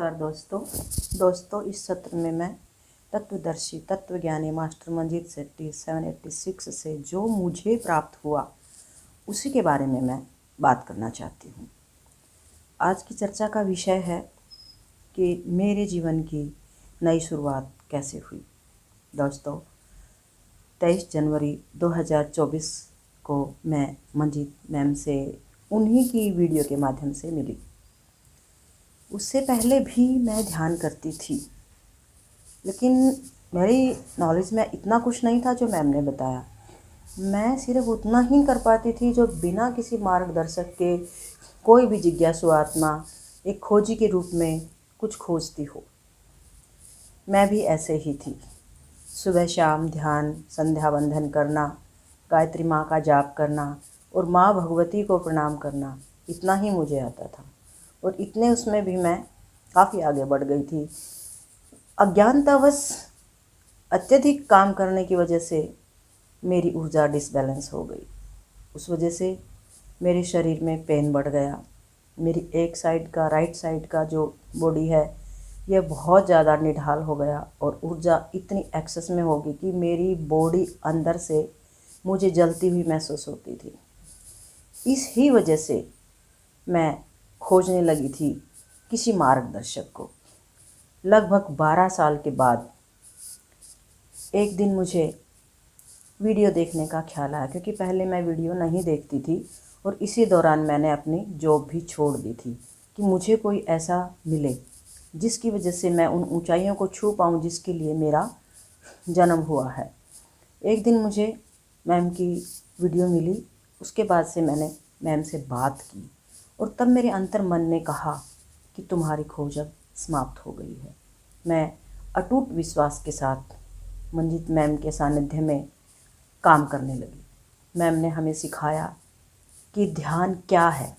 नमस्कार दोस्तों इस सत्र में मैं तत्वदर्शी तत्वज्ञानी मास्टर मंजीत सेट्टी 786 से जो मुझे प्राप्त हुआ उसी के बारे में मैं बात करना चाहती हूँ। आज की चर्चा का विषय है कि मेरे जीवन की नई शुरुआत कैसे हुई। दोस्तों 23 जनवरी 2024 को मैं मंजीत मैम से उन्हीं की वीडियो के माध्यम से मिली। उससे पहले भी मैं ध्यान करती थी, लेकिन मेरी नॉलेज में इतना कुछ नहीं था जो मैम ने बताया। मैं सिर्फ उतना ही कर पाती थी जो बिना किसी मार्गदर्शक के कोई भी जिज्ञासु आत्मा एक खोजी के रूप में कुछ खोजती हो। मैं भी ऐसे ही थी। सुबह शाम ध्यान, संध्या वंदन करना, गायत्री माँ का जाप करना और माँ भगवती को प्रणाम करना, इतना ही मुझे आता था। और इतने उसमें भी मैं काफ़ी आगे बढ़ गई थी। अज्ञानतावश अत्यधिक काम करने की वजह से मेरी ऊर्जा डिसबैलेंस हो गई। उस वजह से मेरे शरीर में पेन बढ़ गया। मेरी एक साइड का, राइट साइड का जो बॉडी है यह बहुत ज़्यादा निढाल हो गया और ऊर्जा इतनी एक्सेस में हो गई कि मेरी बॉडी अंदर से मुझे जलती हुई महसूस होती थी। इस ही वजह से मैं खोजने लगी थी किसी मार्गदर्शक को। लगभग 12 साल के बाद एक दिन मुझे वीडियो देखने का ख्याल आया, क्योंकि पहले मैं वीडियो नहीं देखती थी और इसी दौरान मैंने अपनी जॉब भी छोड़ दी थी कि मुझे कोई ऐसा मिले जिसकी वजह से मैं उन ऊंचाइयों को छू पाऊँ जिसके लिए मेरा जन्म हुआ है। एक दिन मुझे मैम की वीडियो मिली। उसके बाद से मैंने मैम से बात की और तब मेरे अंतर मन ने कहा कि तुम्हारी खोज अब समाप्त हो गई है। मैं अटूट विश्वास के साथ मंजीत मैम के सानिध्य में काम करने लगी। मैम ने हमें सिखाया कि ध्यान क्या है,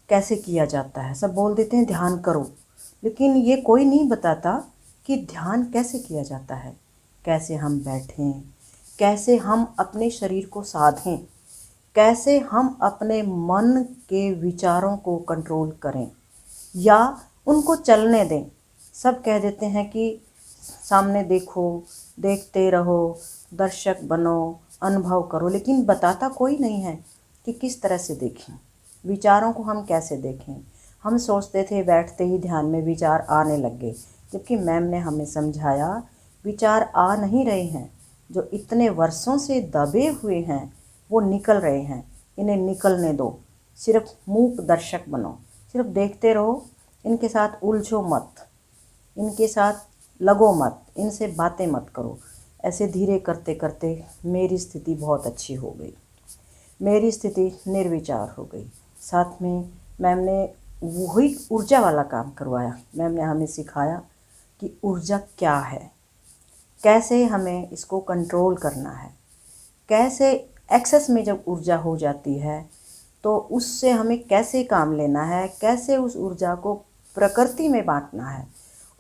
कैसे किया जाता है। सब बोल देते हैं ध्यान करो, लेकिन ये कोई नहीं बताता कि ध्यान कैसे किया जाता है, कैसे हम बैठें, कैसे हम अपने शरीर को साधें, कैसे हम अपने मन के विचारों को कंट्रोल करें या उनको चलने दें। सब कह देते हैं कि सामने देखो, देखते रहो, दर्शक बनो, अनुभव करो, लेकिन बताता कोई नहीं है कि किस तरह से देखें, विचारों को हम कैसे देखें। हम सोचते थे बैठते ही ध्यान में विचार आने लग गए, जबकि मैम ने हमें समझाया विचार आ नहीं रहे हैं, जो इतने वर्षों से दबे हुए हैं वो निकल रहे हैं, इन्हें निकलने दो। सिर्फ मूक दर्शक बनो, सिर्फ देखते रहो, इनके साथ उलझो मत, इनके साथ लगो मत, इनसे बातें मत करो। ऐसे धीरे करते करते मेरी स्थिति बहुत अच्छी हो गई। मेरी स्थिति निर्विचार हो गई। साथ में मैम ने वही ऊर्जा वाला काम करवाया। मैम ने हमें सिखाया कि ऊर्जा क्या है, कैसे हमें इसको कंट्रोल करना है, कैसे एक्सेस में जब ऊर्जा हो जाती है तो उससे हमें कैसे काम लेना है, कैसे उस ऊर्जा को प्रकृति में बांटना है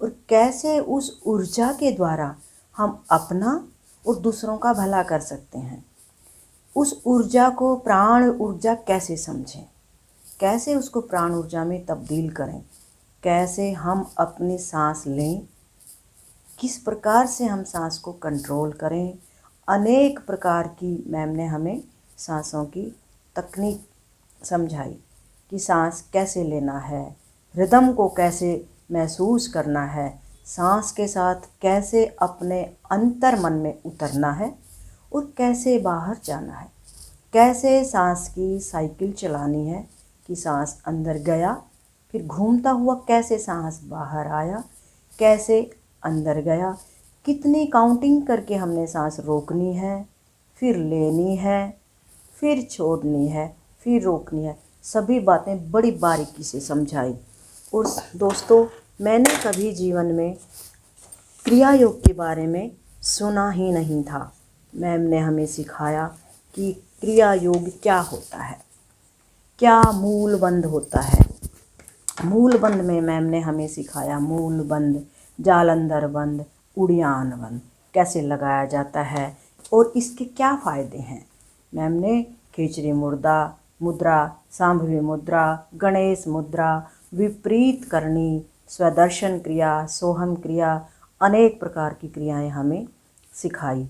और कैसे उस ऊर्जा के द्वारा हम अपना और दूसरों का भला कर सकते हैं। उस ऊर्जा को प्राण ऊर्जा कैसे समझें, कैसे उसको प्राण ऊर्जा में तब्दील करें, कैसे हम अपनी सांस लें, किस प्रकार से हम सांस को कंट्रोल करें। अनेक प्रकार की मैम ने हमें सांसों की तकनीक समझाई कि सांस कैसे लेना है, रिदम को कैसे महसूस करना है, सांस के साथ कैसे अपने अंतर मन में उतरना है और कैसे बाहर जाना है, कैसे सांस की साइकिल चलानी है कि सांस अंदर गया फिर घूमता हुआ कैसे सांस बाहर आया, कैसे अंदर गया, कितनी काउंटिंग करके हमने सांस रोकनी है, फिर लेनी है, फिर छोड़नी है, फिर रोकनी है। सभी बातें बड़ी बारीकी से समझाई। और दोस्तों मैंने कभी जीवन में क्रिया योग के बारे में सुना ही नहीं था। मैम ने हमें सिखाया कि क्रिया योग क्या होता है, क्या मूल बंध होता है। मूल बंध में मैम ने हमें सिखाया मूल बंध, जालंधर बंध, उड़ियान बंध कैसे लगाया जाता है और इसके क्या फ़ायदे हैं। मैम ने खिचड़ी मुद्रा, सांभवी मुद्रा, गणेश मुद्रा, विपरीत करनी, स्वदर्शन क्रिया, सोहम क्रिया, अनेक प्रकार की क्रियाएं हमें सिखाई।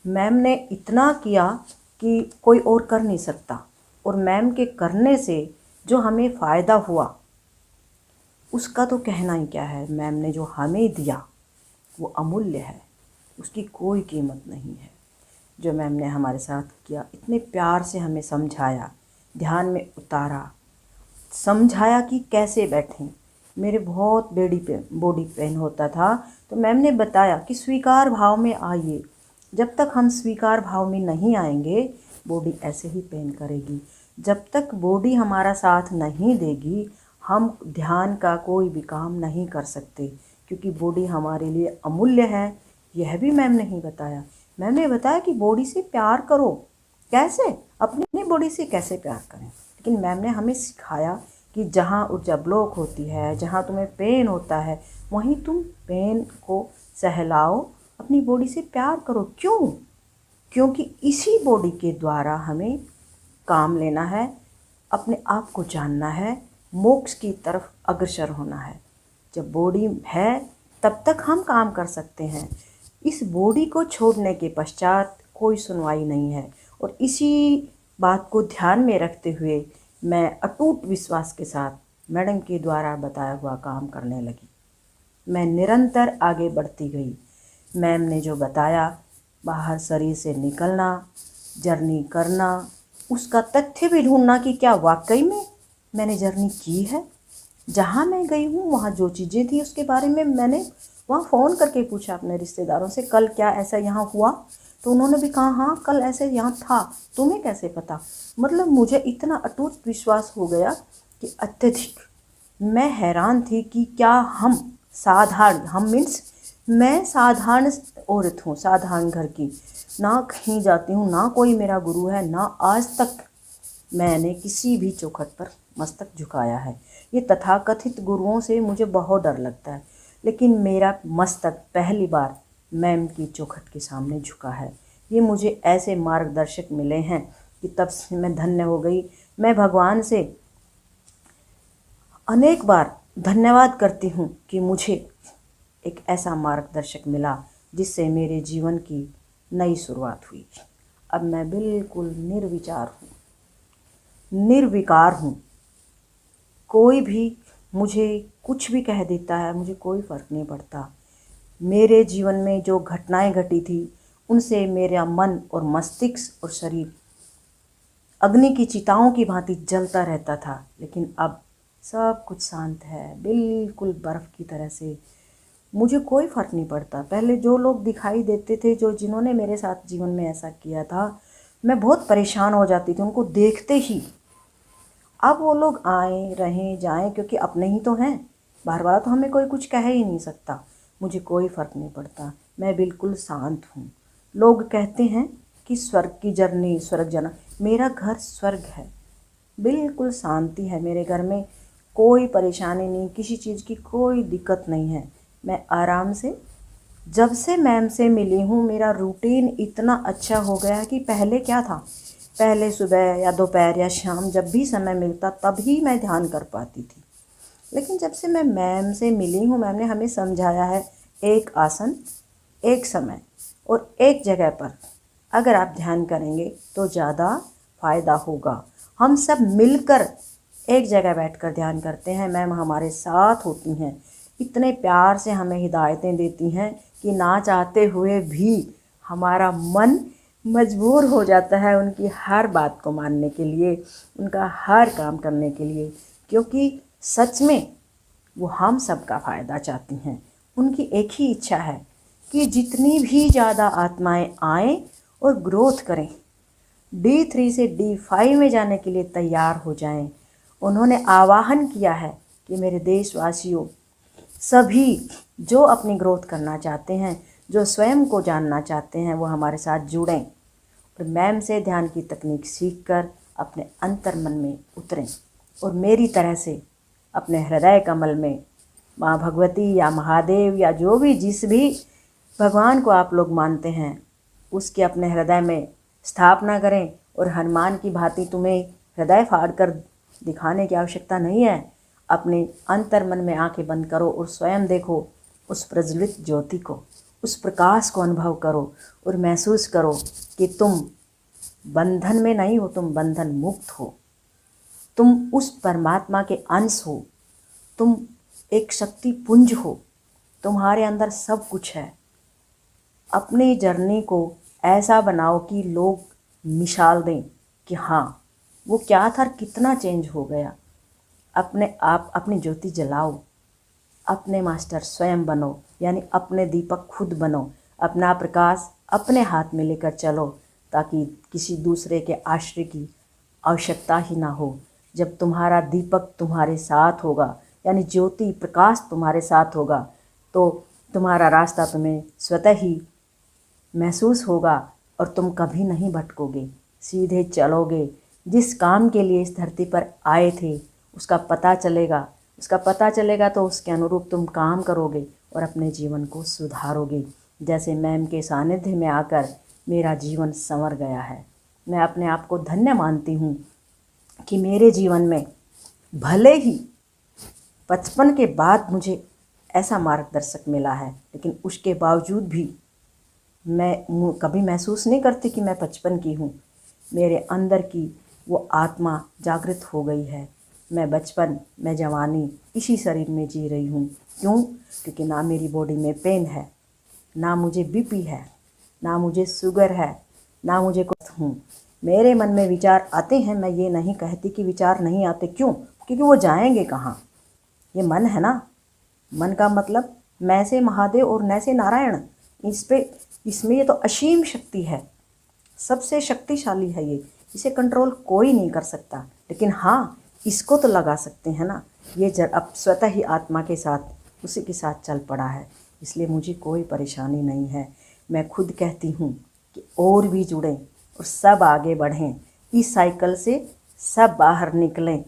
मैम ने इतना किया कि कोई और कर नहीं सकता, और मैम के करने से जो हमें फ़ायदा हुआ उसका तो कहना ही क्या है। मैम ने जो हमें दिया वो अमूल्य है, उसकी कोई कीमत नहीं है। जो मैम ने हमारे साथ किया, इतने प्यार से हमें समझाया, ध्यान में उतारा, समझाया कि कैसे बैठें। मेरे बहुत बॉडी पेन होता था, तो मैम ने बताया कि स्वीकार भाव में आइए। जब तक हम स्वीकार भाव में नहीं आएंगे, बॉडी ऐसे ही पेन करेगी। जब तक बॉडी हमारा साथ नहीं देगी, हम ध्यान का कोई भी काम नहीं कर सकते, क्योंकि बॉडी हमारे लिए अमूल्य है। यह भी मैम ने ही बताया। मैम ने बताया कि बॉडी से प्यार करो। कैसे? अपनी बॉडी से कैसे प्यार करें। लेकिन मैम ने हमें सिखाया कि जहाँ ऊर्जा ब्लॉक होती है, जहाँ तुम्हें पेन होता है, वहीं तुम पेन को सहलाओ, अपनी बॉडी से प्यार करो। क्यों? क्योंकि इसी बॉडी के द्वारा हमें काम लेना है, अपने आप को जानना है, मोक्ष की तरफ अग्रसर होना है। जब बॉडी है तब तक हम काम कर सकते हैं। इस बॉडी को छोड़ने के पश्चात कोई सुनवाई नहीं है। और इसी बात को ध्यान में रखते हुए मैं अटूट विश्वास के साथ मैडम के द्वारा बताया हुआ काम करने लगी। मैं निरंतर आगे बढ़ती गई। मैम ने जो बताया, बाहर शरीर से निकलना, जर्नी करना, उसका तथ्य भी ढूंढना कि क्या वाकई में मैंने जर्नी की है। जहाँ मैं गई हूँ वहाँ जो चीज़ें थी उसके बारे में मैंने वहाँ फ़ोन करके पूछा अपने रिश्तेदारों से, कल क्या ऐसा यहाँ हुआ? तो उन्होंने भी कहा हाँ कल ऐसे यहाँ था। तुम्हें कैसे पता? मतलब मुझे इतना अटूट विश्वास हो गया कि अत्यधिक मैं हैरान थी कि क्या हम मीन्स मैं साधारण औरत हूँ, साधारण घर की, ना कहीं जाती हूँ, ना कोई मेरा गुरु है, ना आज तक मैंने किसी भी चौखट पर मस्तक झुकाया है। ये तथाकथित गुरुओं से मुझे बहुत डर लगता है, लेकिन मेरा मस्तक पहली बार मैम की चौखट के सामने झुका है। ये मुझे ऐसे मार्गदर्शक मिले हैं कि तब से मैं धन्य हो गई। मैं भगवान से अनेक बार धन्यवाद करती हूँ कि मुझे एक ऐसा मार्गदर्शक मिला जिससे मेरे जीवन की नई शुरुआत हुई। अब मैं बिल्कुल निर्विचार हूँ, निर्विकार हूँ। कोई भी मुझे कुछ भी कह देता है, मुझे कोई फ़र्क नहीं पड़ता। मेरे जीवन में जो घटनाएं घटी थी उनसे मेरा मन और मस्तिष्क और शरीर अग्नि की चिताओं की भांति जलता रहता था, लेकिन अब सब कुछ शांत है, बिल्कुल बर्फ़ की तरह से। मुझे कोई फ़र्क नहीं पड़ता। पहले जो लोग दिखाई देते थे, जिन्होंने मेरे साथ जीवन में ऐसा किया था, मैं बहुत परेशान हो जाती थी उनको देखते ही। अब वो लोग आए रहें जाएं, क्योंकि अपने ही तो हैं, बार बार तो हमें कोई कुछ कह ही नहीं सकता। मुझे कोई फ़र्क नहीं पड़ता, मैं बिल्कुल शांत हूँ। लोग कहते हैं कि स्वर्ग की जर्नी, स्वर्ग जाना, मेरा घर स्वर्ग है। बिल्कुल शांति है मेरे घर में, कोई परेशानी नहीं, किसी चीज़ की कोई दिक्कत नहीं है। मैं आराम से, जब से मैम से मिली हूँ मेरा रूटीन इतना अच्छा हो गया कि पहले क्या था, पहले सुबह या दोपहर या शाम जब भी समय मिलता तभी मैं ध्यान कर पाती थी। लेकिन जब से मैं मैम से मिली हूँ, मैम ने हमें समझाया है एक आसन, एक समय और एक जगह पर अगर आप ध्यान करेंगे तो ज़्यादा फ़ायदा होगा। हम सब मिलकर एक जगह बैठकर ध्यान करते हैं, मैम हमारे साथ होती हैं, इतने प्यार से हमें हिदायतें देती हैं कि ना चाहते हुए भी हमारा मन मजबूर हो जाता है उनकी हर बात को मानने के लिए, उनका हर काम करने के लिए, क्योंकि सच में वो हम सब का फ़ायदा चाहती हैं। उनकी एक ही इच्छा है कि जितनी भी ज़्यादा आत्माएं आएँ और ग्रोथ करें, D3 से D5 में जाने के लिए तैयार हो जाएं। उन्होंने आवाहन किया है कि मेरे देशवासियों, सभी जो अपनी ग्रोथ करना चाहते हैं, जो स्वयं को जानना चाहते हैं, वो हमारे साथ जुड़ें और मैम से ध्यान की तकनीक सीखकर अपने अंतर मन में उतरें और मेरी तरह से अपने हृदय कमल में माँ भगवती या महादेव या जो भी जिस भी भगवान को आप लोग मानते हैं उसके अपने हृदय में स्थापना करें। और हनुमान की भांति तुम्हें हृदय फाड़ कर दिखाने की आवश्यकता नहीं है। अपने अंतर मन में आंखें बंद करो और स्वयं देखो उस प्रज्वलित ज्योति को, उस प्रकाश को अनुभव करो और महसूस करो कि तुम बंधन में नहीं हो, तुम बंधन मुक्त हो, तुम उस परमात्मा के अंश हो, तुम एक शक्ति पुंज हो, तुम्हारे अंदर सब कुछ है। अपनी जर्नी को ऐसा बनाओ कि लोग मिसाल दें कि हाँ वो क्या था, कितना चेंज हो गया। अपने आप अपनी ज्योति जलाओ, अपने मास्टर स्वयं बनो, यानी अपने दीपक खुद बनो, अपना प्रकाश अपने हाथ में लेकर चलो ताकि किसी दूसरे के आश्रय की आवश्यकता ही ना हो। जब तुम्हारा दीपक तुम्हारे साथ होगा, यानी ज्योति प्रकाश तुम्हारे साथ होगा, तो तुम्हारा रास्ता तुम्हें स्वतः ही महसूस होगा और तुम कभी नहीं भटकोगे, सीधे चलोगे। जिस काम के लिए इस धरती पर आए थे उसका पता चलेगा तो उसके अनुरूप तुम काम करोगे और अपने जीवन को सुधारोगे। जैसे मैम के सानिध्य में आकर मेरा जीवन संवर गया है। मैं अपने आप को धन्य मानती हूँ कि मेरे जीवन में भले ही 55 के बाद मुझे ऐसा मार्गदर्शक मिला है, लेकिन उसके बावजूद भी मैं कभी महसूस नहीं करती कि मैं 55 की हूँ। मेरे अंदर की वो आत्मा जागृत हो गई है। मैं बचपन, मैं जवानी इसी शरीर में जी रही हूँ। क्यों? क्योंकि ना मेरी बॉडी में पेन है, ना मुझे बीपी है, ना मुझे शुगर है, ना मुझे कुछ हूँ। मेरे मन में विचार आते हैं, मैं ये नहीं कहती कि विचार नहीं आते। क्यों? क्योंकि वो जाएंगे कहाँ? ये मन है ना। मन का मतलब मैं से महादेव और न से नारायण। इसमें ये तो असीम शक्ति है, सबसे शक्तिशाली है ये। इसे कंट्रोल कोई नहीं कर सकता, लेकिन हाँ इसको तो लगा सकते हैं ना। ये अब स्वतः ही आत्मा के साथ उसी के साथ चल पड़ा है, इसलिए मुझे कोई परेशानी नहीं है। मैं खुद कहती हूँ कि और भी जुड़ें और सब आगे बढ़ें, इस साइकिल से सब बाहर निकलें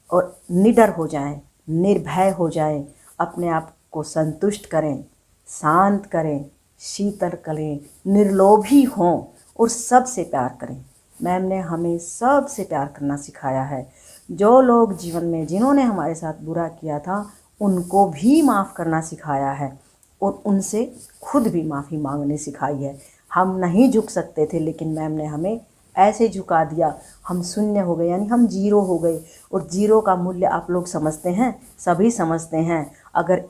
और निडर हो जाएं, निर्भय हो जाएं, अपने आप को संतुष्ट करें, शांत करें, शीतल करें, निर्लोभी हों और सबसे प्यार करें। मैम ने हमें सबसे प्यार करना सिखाया है। जो लोग जीवन में जिन्होंने हमारे साथ बुरा किया था उनको भी माफ़ करना सिखाया है और उनसे खुद भी माफ़ी मांगनी सिखाई है। हम नहीं झुक सकते थे, लेकिन मैम ने हमें ऐसे झुका दिया, हम शून्य हो गए, यानी हम जीरो हो गए। और जीरो का मूल्य आप लोग समझते हैं, सभी समझते हैं। अगर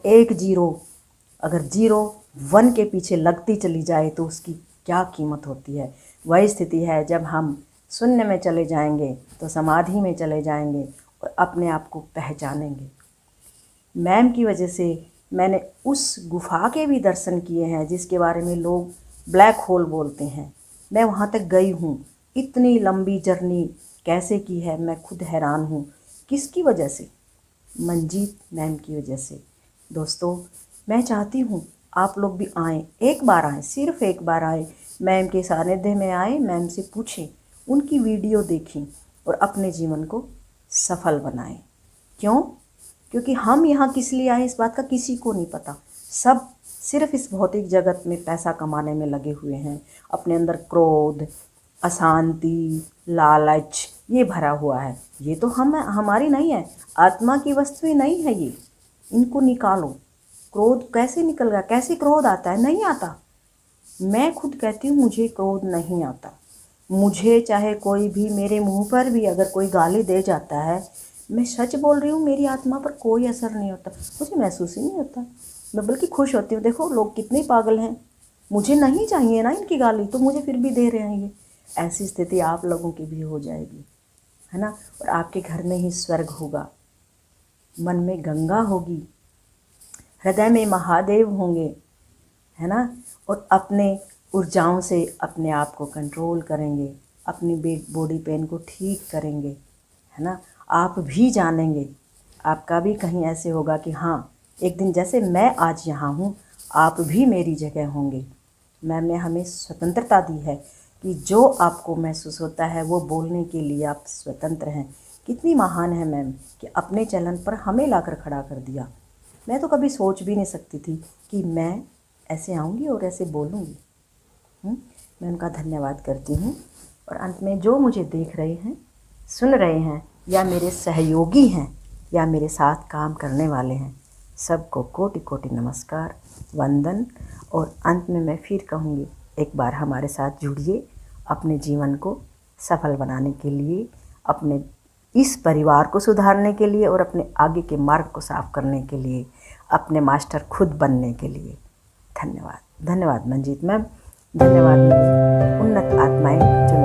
जीरो 1 के पीछे लगती चली जाए तो उसकी क्या कीमत होती है। वही स्थिति है, जब हम शून्य में चले जाएंगे तो समाधि में चले जाएंगे और अपने आप को पहचानेंगे। मैम की वजह से मैंने उस गुफा के भी दर्शन किए हैं जिसके बारे में लोग ब्लैक होल बोलते हैं। मैं वहाँ तक गई हूँ। इतनी लंबी जर्नी कैसे की है, मैं खुद हैरान हूँ। किसकी वजह से? मंजीत मैम की वजह से। दोस्तों, मैं चाहती हूँ आप लोग भी आएँ, एक बार आएँ, सिर्फ एक बार आएँ, मैम के सानिध्य में आएँ, मैम से पूछें, उनकी वीडियो देखें और अपने जीवन को सफल बनाएं। क्यों? क्योंकि हम यहाँ किस लिए आए इस बात का किसी को नहीं पता। सब सिर्फ इस भौतिक जगत में पैसा कमाने में लगे हुए हैं। अपने अंदर क्रोध, अशांति, लालच ये भरा हुआ है। ये तो हमारी नहीं है, आत्मा की वस्तुएं नहीं है ये। इनको निकालो। क्रोध कैसे निकल गया? कैसे क्रोध आता है? नहीं आता। मैं खुद कहती हूँ मुझे क्रोध नहीं आता। मुझे चाहे कोई भी मेरे मुंह पर भी अगर कोई गाली दे जाता है, मैं सच बोल रही हूँ, मेरी आत्मा पर कोई असर नहीं होता, मुझे महसूस ही नहीं होता। मैं बल्कि खुश होती हूँ, देखो लोग कितने पागल हैं, मुझे नहीं चाहिए ना इनकी गाली, तो मुझे फिर भी दे रहे हैं ये। ऐसी स्थिति आप लोगों की भी हो जाएगी, है ना। और आपके घर में ही स्वर्ग होगा, मन में गंगा होगी, हृदय में महादेव होंगे, है ना। और अपने ऊर्जाओं से अपने आप को कंट्रोल करेंगे, अपनी बॉडी पेन को ठीक करेंगे, है ना। आप भी जानेंगे, आपका भी कहीं ऐसे होगा कि हाँ एक दिन जैसे मैं आज यहाँ हूँ आप भी मेरी जगह होंगे। मैम ने हमें स्वतंत्रता दी है कि जो आपको महसूस होता है वो बोलने के लिए आप स्वतंत्र हैं। कितनी महान है मैम कि अपने चलन पर हमें लाकर खड़ा कर दिया। मैं तो कभी सोच भी नहीं सकती थी कि मैं ऐसे आऊँगी और ऐसे बोलूँगी। मैं उनका धन्यवाद करती हूँ। और अंत में जो मुझे देख रहे हैं, सुन रहे हैं या मेरे सहयोगी हैं, या मेरे साथ काम करने वाले हैं, सबको कोटि कोटि नमस्कार, वंदन। और अंत में मैं फिर कहूँगी, एक बार हमारे साथ जुड़िए अपने जीवन को सफल बनाने के लिए, अपने इस परिवार को सुधारने के लिए और अपने आगे के मार्ग को साफ करने के लिए, अपने मास्टर खुद बनने के लिए। धन्यवाद। धन्यवाद मंजीत मैम, धन्यवाद मेरी उन्नत आत्माएं जो